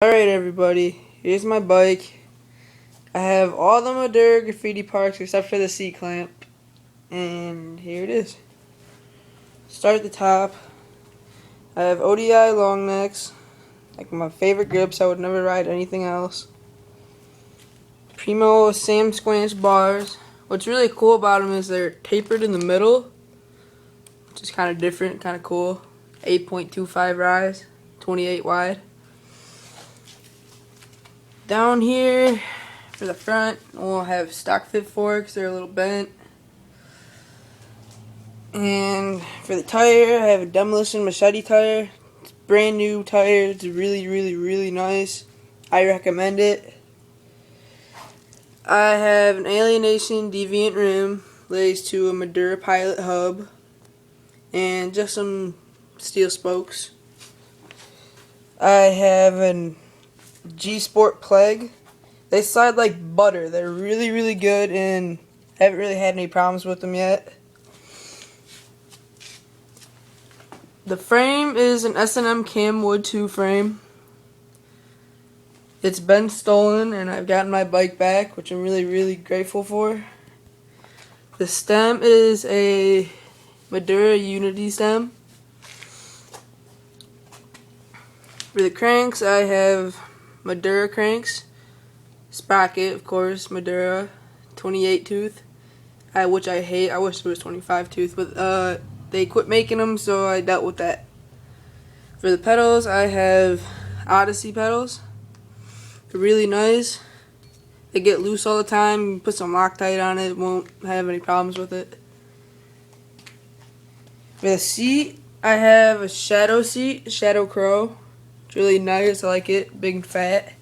Alright everybody, here's my bike. I have all the Madera graffiti parts except for the seat clamp. And here it is. Start at the top. I have ODI long necks, like my favorite grips. I would never ride anything else. Primo Sam Squanch bars. What's really cool about them is they're tapered in the middle, which is kind of different, kind of cool. 8.25 rise, 28 wide. Down here for the front, we'll have stock fit forks. They're a little bent. And for the tire, I have a Demolition Machete tire. It's a brand new tire. It's really nice. I recommend it. I have an Alienation Deviant rim laced to a Madera Pilot hub and just some steel spokes. I have an G-Sport Plague. They slide like butter. They're really good, and I haven't really had any problems with them yet. The frame is an S&M Cam Wood 2 frame. It's been stolen, and I've gotten my bike back, which I'm really grateful for. The stem is a Madera Unity stem. For the cranks, I have Madera cranks, sprocket, of course, Madera, 28 tooth, which I hate. I wish it was 25 tooth, but they quit making them, so I dealt with that. For the pedals, I have Odyssey pedals. They're really nice. They get loose all the time. You put some Loctite on it, won't have any problems with it. For the seat, I have a Shadow seat, Shadow Crow. It's really nice. I like it, big and fat.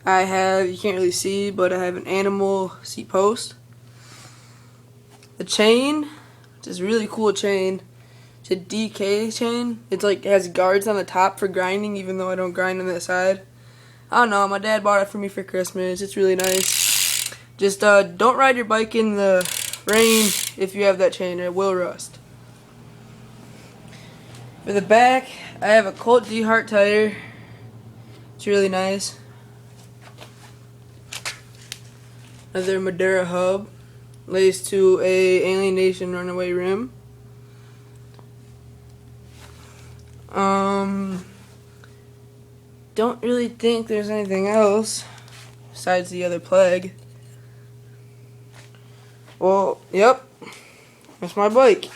I have, you can't really see, but I have an animal seat post. The chain, which is a really cool chain. It's a DK chain. It's like, it has guards on the top for grinding, even though I don't grind on that side. I don't know, my dad bought it for me for Christmas. It's really nice. Just don't ride your bike in the rain if you have that chain, it will rust. For the back, I have a Colt D-Heart tire. It's really nice. Another Madera hub laced to a Alienation runaway rim. Don't really think there's anything else besides the other Plague. Well, yep, that's my bike.